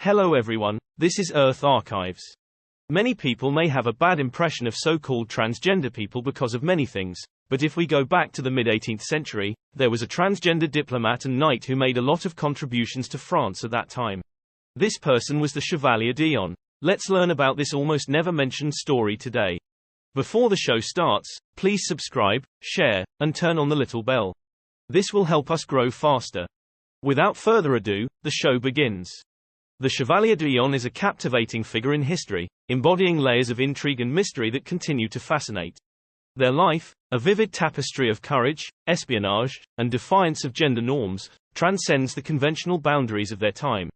Hello everyone, this is Earth Archives. Many people may have a bad impression of so-called transgender people because of many things, but if we go back to the mid-18th century, there was a transgender diplomat and knight who made a lot of contributions to France at that time. This person was the Chevalier d'Eon. Let's learn about this almost never mentioned story today. Before the show starts, please subscribe, share, and turn on the little bell. This will help us grow faster. Without further ado, the show begins. The Chevalier d'Eon is a captivating figure in history, embodying layers of intrigue and mystery that continue to fascinate. Their life, a vivid tapestry of courage, espionage, and defiance of gender norms, transcends the conventional boundaries of their time.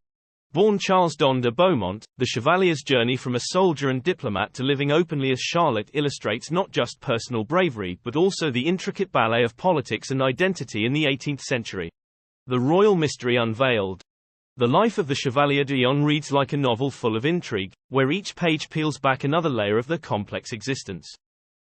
Born Charles d'Eon de Beaumont, the Chevalier's journey from a soldier and diplomat to living openly as Charlotte illustrates not just personal bravery but also the intricate ballet of politics and identity in the 18th century. The royal mystery unveiled. The life of the Chevalier d'Eon reads like a novel full of intrigue, where each page peels back another layer of their complex existence.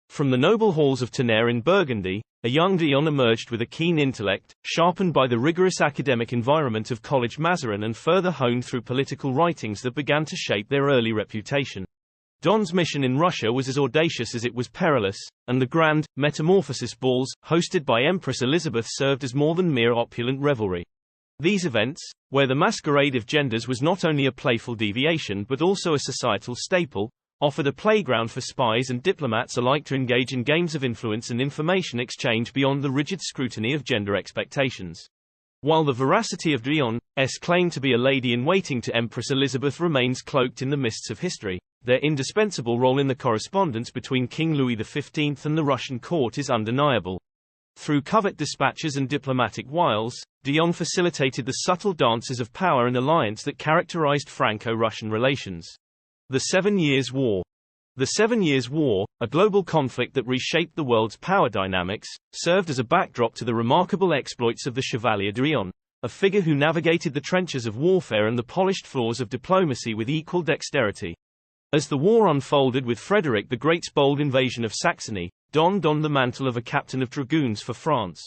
From the noble halls of Tonnerre in Burgundy, a young d'Eon emerged with a keen intellect, sharpened by the rigorous academic environment of College Mazarin and further honed through political writings that began to shape their early reputation. d'Eon's mission in Russia was as audacious as it was perilous, and the grand metamorphosis balls, hosted by Empress Elizabeth, served as more than mere opulent revelry. These events, where the masquerade of genders was not only a playful deviation but also a societal staple, offered a playground for spies and diplomats alike to engage in games of influence and information exchange beyond the rigid scrutiny of gender expectations. While the veracity of d'Eon's claim to be a lady-in-waiting to Empress Elizabeth remains cloaked in the mists of history, their indispensable role in the correspondence between King Louis XV and the Russian court is undeniable. Through covert dispatches and diplomatic wiles, d'Eon facilitated the subtle dances of power and alliance that characterized Franco-Russian relations. The 7 Years' War. The 7 Years' War, a global conflict that reshaped the world's power dynamics, served as a backdrop to the remarkable exploits of the Chevalier d'Eon, a figure who navigated the trenches of warfare and the polished floors of diplomacy with equal dexterity. As the war unfolded with Frederick the Great's bold invasion of Saxony, d'Eon donned the mantle of a captain of dragoons for France.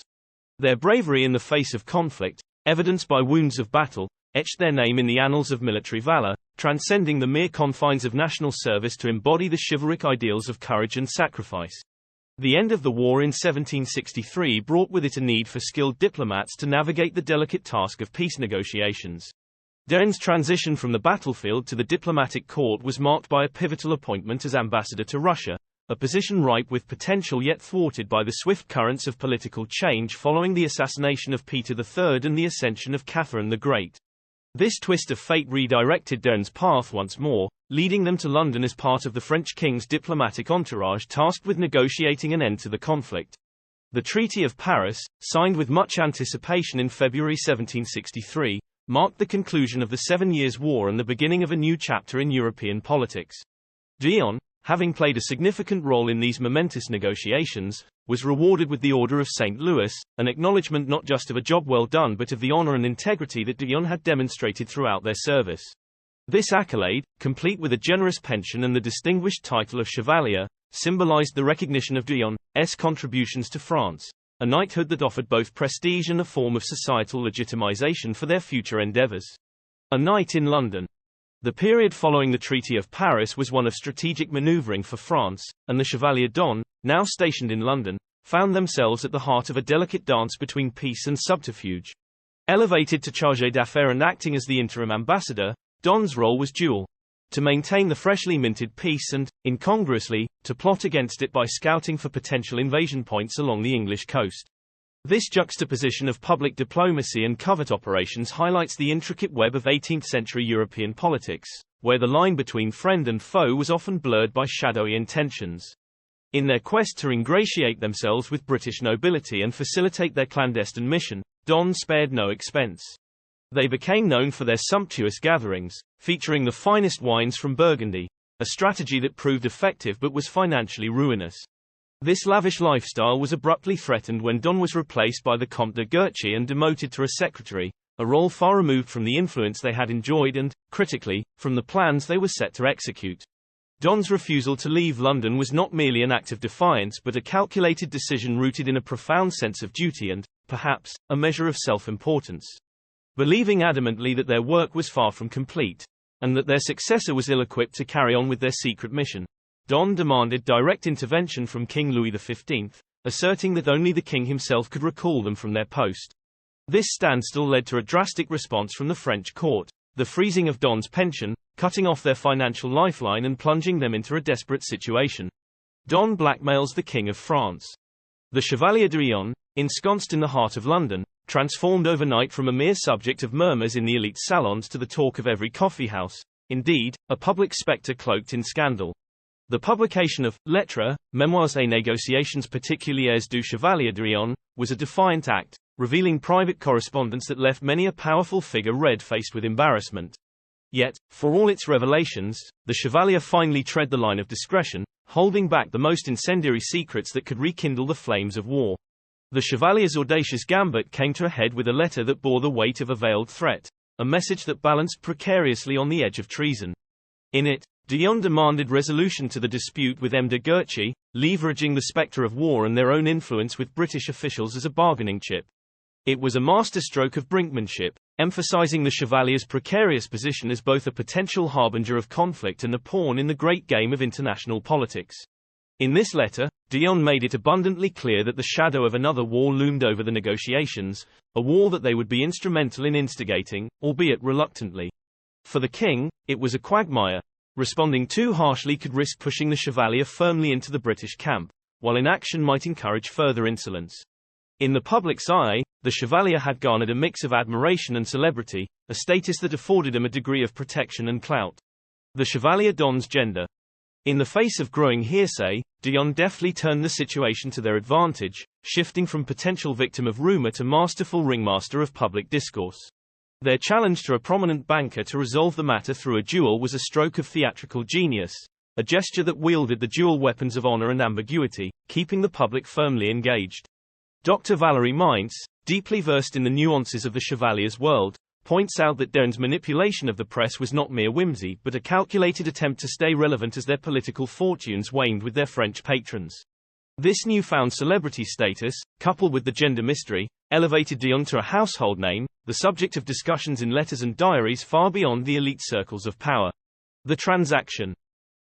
Their bravery in the face of conflict, evidenced by wounds of battle, etched their name in the annals of military valor, transcending the mere confines of national service to embody the chivalric ideals of courage and sacrifice. The end of the war in 1763 brought with it a need for skilled diplomats to navigate the delicate task of peace negotiations. d'Eon's transition from the battlefield to the diplomatic court was marked by a pivotal appointment as ambassador to Russia, a position ripe with potential yet thwarted by the swift currents of political change following the assassination of Peter III and the ascension of Catherine the Great. This twist of fate redirected d'Eon's path once more, leading them to London as part of the French king's diplomatic entourage tasked with negotiating an end to the conflict. The Treaty of Paris, signed with much anticipation in February 1763, marked the conclusion of the 7 Years' War and the beginning of a new chapter in European politics. d'Eon, having played a significant role in these momentous negotiations, was rewarded with the Order of St. Louis, an acknowledgement not just of a job well done but of the honor and integrity that d'Eon had demonstrated throughout their service. This accolade, complete with a generous pension and the distinguished title of Chevalier, symbolized the recognition of d'Eon's contributions to France, a knighthood that offered both prestige and a form of societal legitimization for their future endeavors. A night in London. The period following the Treaty of Paris was one of strategic maneuvering for France, and the Chevalier d'Eon, now stationed in London, found themselves at the heart of a delicate dance between peace and subterfuge. Elevated to chargé d'affaires and acting as the interim ambassador, d'Eon's role was dual: to maintain the freshly minted peace and, incongruously, to plot against it by scouting for potential invasion points along the English coast. This juxtaposition of public diplomacy and covert operations highlights the intricate web of 18th-century European politics, where the line between friend and foe was often blurred by shadowy intentions. In their quest to ingratiate themselves with British nobility and facilitate their clandestine mission, d'Eon spared no expense. They became known for their sumptuous gatherings, featuring the finest wines from Burgundy, a strategy that proved effective but was financially ruinous. This lavish lifestyle was abruptly threatened when d'Eon was replaced by the Comte de Guerchy and demoted to a secretary, a role far removed from the influence they had enjoyed and, critically, from the plans they were set to execute. d'Eon's refusal to leave London was not merely an act of defiance but a calculated decision rooted in a profound sense of duty and, perhaps, a measure of self-importance. Believing adamantly that their work was far from complete, and that their successor was ill-equipped to carry on with their secret mission. Don demanded direct intervention from King Louis XV, asserting that only the king himself could recall them from their post. This standstill led to a drastic response from the French court, the freezing of Don's pension, cutting off their financial lifeline and plunging them into a desperate situation. Don blackmails the King of France. The Chevalier d'Eon, ensconced in the heart of London, transformed overnight from a mere subject of murmurs in the elite salons to the talk of every coffeehouse, indeed, a public spectre cloaked in scandal. The publication of Lettres, Mémoires et Négociations particulières du Chevalier d'Eon was a defiant act, revealing private correspondence that left many a powerful figure red-faced with embarrassment. Yet, for all its revelations, the Chevalier finally tread the line of discretion, holding back the most incendiary secrets that could rekindle the flames of war. The Chevalier's audacious gambit came to a head with a letter that bore the weight of a veiled threat, a message that balanced precariously on the edge of treason. In it, d'Eon demanded resolution to the dispute with M. de Guerchy, leveraging the spectre of war and their own influence with British officials as a bargaining chip. It was a masterstroke of brinkmanship, emphasizing the Chevalier's precarious position as both a potential harbinger of conflict and a pawn in the great game of international politics. In this letter, d'Eon made it abundantly clear that the shadow of another war loomed over the negotiations, a war that they would be instrumental in instigating, albeit reluctantly. For the king, it was a quagmire. Responding too harshly could risk pushing the Chevalier firmly into the British camp, while inaction might encourage further insolence. In the public's eye, the Chevalier had garnered a mix of admiration and celebrity, a status that afforded him a degree of protection and clout. The Chevalier dons gender. In the face of growing hearsay, d'Eon deftly turned the situation to their advantage, shifting from potential victim of rumor to masterful ringmaster of public discourse. Their challenge to a prominent banker to resolve the matter through a duel was a stroke of theatrical genius, a gesture that wielded the dual weapons of honor and ambiguity, keeping the public firmly engaged. Dr. Valerie Mintz, deeply versed in the nuances of the Chevalier's world, points out that d'Eon's manipulation of the press was not mere whimsy but a calculated attempt to stay relevant as their political fortunes waned with their French patrons. This newfound celebrity status, coupled with the gender mystery, elevated d'Eon to a household name, the subject of discussions in letters and diaries far beyond the elite circles of power. The transaction.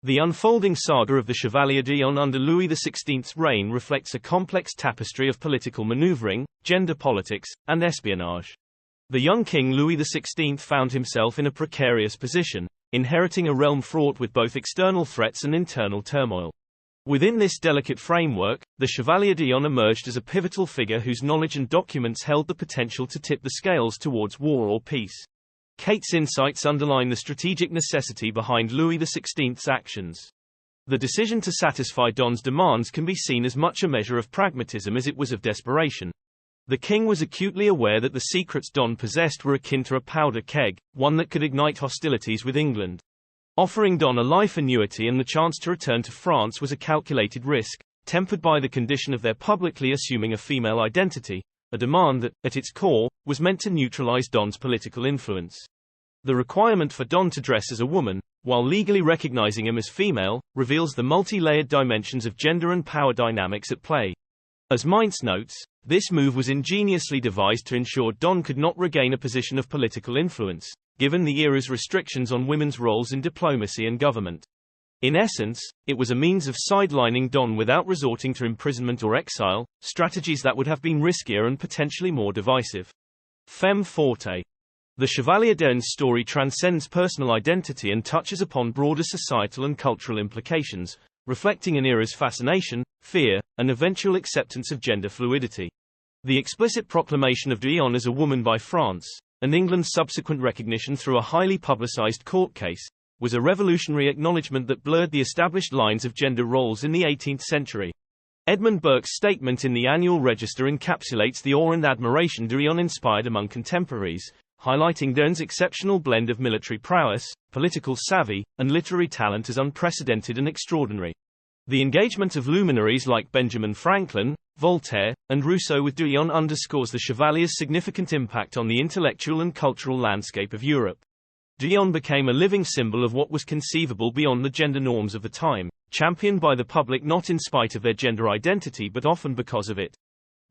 The unfolding saga of the Chevalier d'Eon under Louis XVI's reign reflects a complex tapestry of political maneuvering, gender politics, and espionage. The young King Louis XVI found himself in a precarious position, inheriting a realm fraught with both external threats and internal turmoil. Within this delicate framework, the Chevalier d'Eon emerged as a pivotal figure whose knowledge and documents held the potential to tip the scales towards war or peace. Kate's insights underline the strategic necessity behind Louis XVI's actions. The decision to satisfy Don's demands can be seen as much a measure of pragmatism as it was of desperation. The king was acutely aware that the secrets Don possessed were akin to a powder keg, one that could ignite hostilities with England. Offering Don a life annuity and the chance to return to France was a calculated risk, tempered by the condition of their publicly assuming a female identity, a demand that, at its core, was meant to neutralize Don's political influence. The requirement for Don to dress as a woman, while legally recognizing him as female, reveals the multi-layered dimensions of gender and power dynamics at play. As Mintz notes, this move was ingeniously devised to ensure Don could not regain a position of political influence, given the era's restrictions on women's roles in diplomacy and government. In essence, it was a means of sidelining Don without resorting to imprisonment or exile, strategies that would have been riskier and potentially more divisive. Femme forte. The Chevalier d'Eon's story transcends personal identity and touches upon broader societal and cultural implications, reflecting an era's fascination, fear, and eventual acceptance of gender fluidity. The explicit proclamation of d'Eon as a woman by France, and England's subsequent recognition through a highly publicized court case, was a revolutionary acknowledgement that blurred the established lines of gender roles in the 18th century. Edmund Burke's statement in the Annual Register encapsulates the awe and admiration d'Eon inspired among contemporaries, highlighting d'Eon's exceptional blend of military prowess, political savvy, and literary talent as unprecedented and extraordinary. The engagement of luminaries like Benjamin Franklin, Voltaire, and Rousseau with d'Eon underscores the Chevalier's significant impact on the intellectual and cultural landscape of Europe. d'Eon became a living symbol of what was conceivable beyond the gender norms of the time, championed by the public not in spite of their gender identity but often because of it.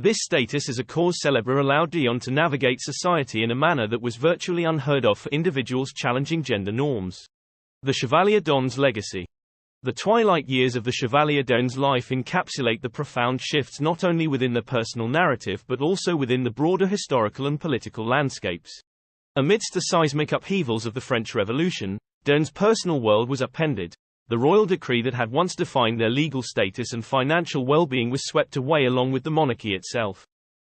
This status as a cause célèbre allowed Dion to navigate society in a manner that was virtually unheard of for individuals challenging gender norms. The Chevalier d'On's legacy. The twilight years of the Chevalier d'On's life encapsulate the profound shifts not only within the personal narrative but also within the broader historical and political landscapes. Amidst the seismic upheavals of the French Revolution, d'On's personal world was upended. The royal decree that had once defined their legal status and financial well-being was swept away along with the monarchy itself.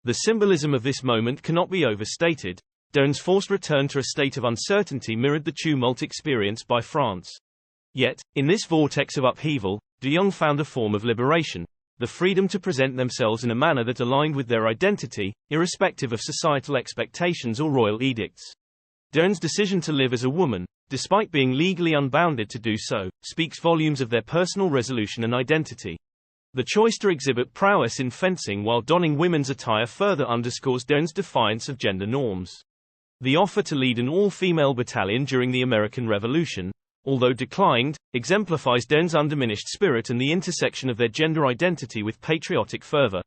The symbolism of this moment cannot be overstated. D'On's forced return to a state of uncertainty mirrored the tumult experienced by France. Yet, in this vortex of upheaval, Dion found a form of liberation, the freedom to present themselves in a manner that aligned with their identity, irrespective of societal expectations or royal edicts. D'On's decision to live as a woman, despite being legally unbounded to do so, speaks volumes of their personal resolution and identity. The choice to exhibit prowess in fencing while donning women's attire further underscores D'On's defiance of gender norms. The offer to lead an all-female battalion during the American Revolution, although declined, exemplifies D'On's undiminished spirit and the intersection of their gender identity with patriotic fervor.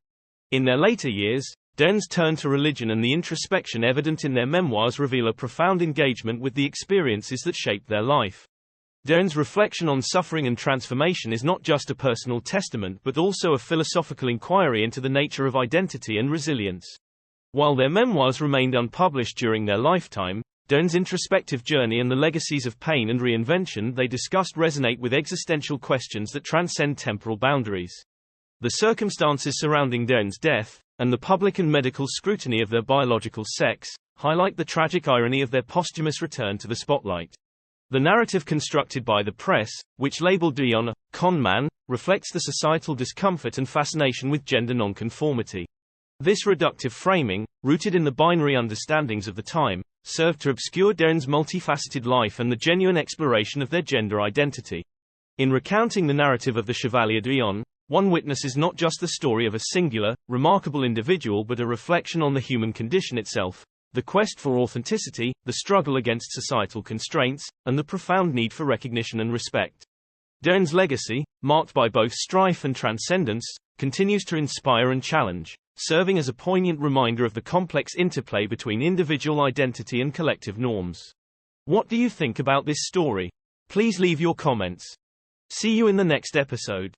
In their later years, D'On's turn to religion and the introspection evident in their memoirs reveal a profound engagement with the experiences that shaped their life. D'On's reflection on suffering and transformation is not just a personal testament but also a philosophical inquiry into the nature of identity and resilience. While their memoirs remained unpublished during their lifetime, D'On's introspective journey and the legacies of pain and reinvention they discussed resonate with existential questions that transcend temporal boundaries. The circumstances surrounding D'On's death, and the public and medical scrutiny of their biological sex, highlight the tragic irony of their posthumous return to the spotlight. The narrative constructed by the press, which labeled Dion a con man, reflects the societal discomfort and fascination with gender nonconformity. This reductive framing, rooted in the binary understandings of the time, served to obscure D'On's multifaceted life and the genuine exploration of their gender identity. In recounting the narrative of the Chevalier d'On, one witnesses not just the story of a singular, remarkable individual but a reflection on the human condition itself, the quest for authenticity, the struggle against societal constraints, and the profound need for recognition and respect. D'On's legacy, marked by both strife and transcendence, continues to inspire and challenge, serving as a poignant reminder of the complex interplay between individual identity and collective norms. What do you think about this story? Please leave your comments. See you in the next episode.